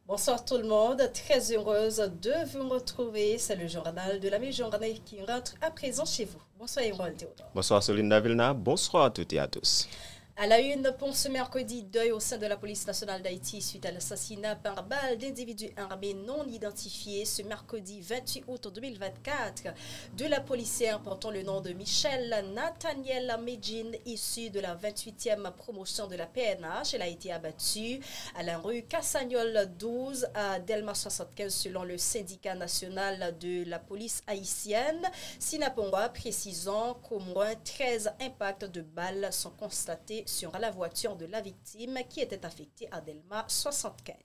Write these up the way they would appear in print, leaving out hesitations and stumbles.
Bonsoir tout le monde, très heureuse de vous retrouver. C'est le journal de la mi-journée qui rentre à présent chez vous. Bonsoir Emerald Théodore. Bonsoir Soline Davilna, bonsoir à toutes et à tous. À la une pour ce mercredi, deuil au sein de la police nationale d'Haïti suite à l'assassinat par balle d'individus armés non identifiés ce mercredi 28 août 2024 de la policière portant le nom de Michelle Nathaniel Medjin, issue de la 28e promotion de la PNH. Elle a été abattue à la rue Cassagnol 12 à Delma 75 selon le syndicat national de la police haïtienne. Sinaponga précisant qu'au moins 13 impacts de balles sont constatés sur la voiture de la victime qui était affectée à Delma 75.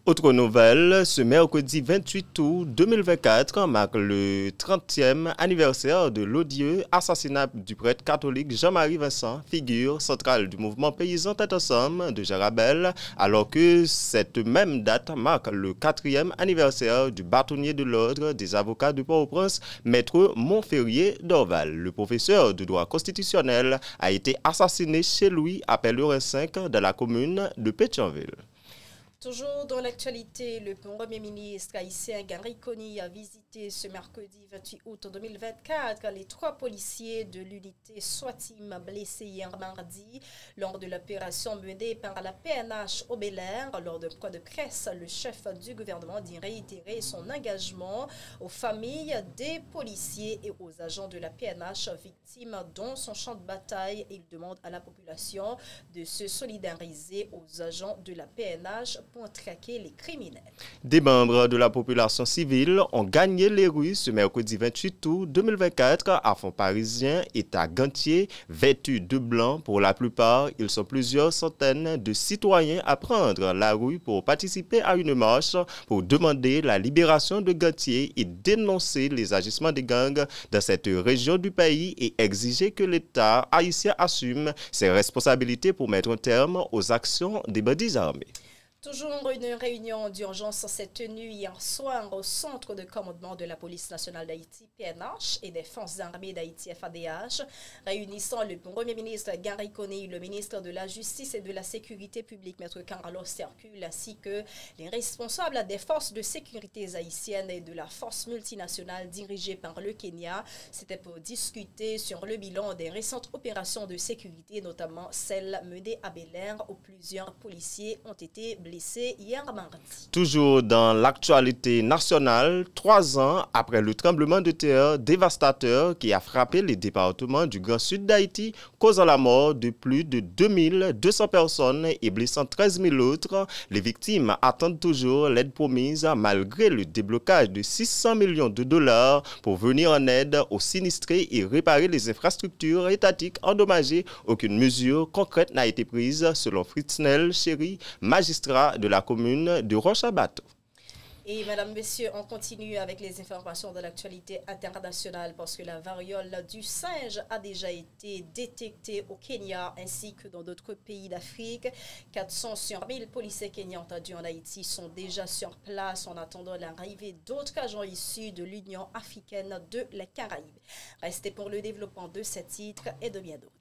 Autre nouvelle, ce mercredi 28 août 2024 marque le 30e anniversaire de l'odieux assassinat du prêtre catholique Jean-Marie Vincent, figure centrale du mouvement paysan Tête Ensemble de Jarabel, alors que cette même date marque le 4e anniversaire du bâtonnier de l'ordre des avocats de Port-au-Prince, maître Montferrier d'Orval. Le professeur de droit constitutionnel a été assassiné chez lui à Pellerin 5 dans la commune de Pétionville. Toujours dans l'actualité, le Premier ministre haïtien Gary Coney a visité ce mercredi 28 août 2024 les 3 policiers de l'unité SWATIM blessés hier mardi lors de l'opération menée par la PNH au Bel-Air. Lors d'un point de presse, le chef du gouvernement dit réitérer son engagement aux familles des policiers et aux agents de la PNH victimes dans son champ de bataille. Il demande à la population de se solidariser aux agents de la PNH pour traquer les criminels. Des membres de la population civile ont gagné les rues ce mercredi 28 août 2024 à Fond Parisien et à Gantier, vêtus de blanc. Pour la plupart, ils sont plusieurs centaines de citoyens à prendre la rue pour participer à une marche pour demander la libération de Gantier et dénoncer les agissements des gangs dans cette région du pays et exiger que l'État haïtien assume ses responsabilités pour mettre un terme aux actions des bandits armés. Toujours une réunion d'urgence s'est tenue hier soir au centre de commandement de la police nationale d'Haïti, PNH, et des forces armées d'Haïti, FADH, réunissant le Premier ministre Gary Coney, le ministre de la Justice et de la Sécurité publique, Maître Carlos Hercule, ainsi que les responsables des forces de sécurité haïtiennes et de la force multinationale dirigée par le Kenya. C'était pour discuter sur le bilan des récentes opérations de sécurité, notamment celles menées à Bel-Air, où plusieurs policiers ont été blessés hier mardi. Toujours dans l'actualité nationale, 3 ans après le tremblement de terre dévastateur qui a frappé les départements du Grand Sud d'Haïti, causant la mort de plus de 2200 personnes et blessant 13 000 autres, les victimes attendent toujours l'aide promise malgré le déblocage de 600 millions de dollars pour venir en aide aux sinistrés et réparer les infrastructures étatiques endommagées. Aucune mesure concrète n'a été prise selon Fritznel Chéri, magistrat de la commune de Roche-à-Bateau. Et mesdames, messieurs, on continue avec les informations de l'actualité internationale parce que la variole du singe a déjà été détectée au Kenya ainsi que dans d'autres pays d'Afrique. 400 sur 1000 policiers kenyans entendus en Haïti sont déjà sur place en attendant l'arrivée d'autres agents issus de l'Union africaine de la Caraïbe. Restez pour le développement de ces titres et de bien d'autres.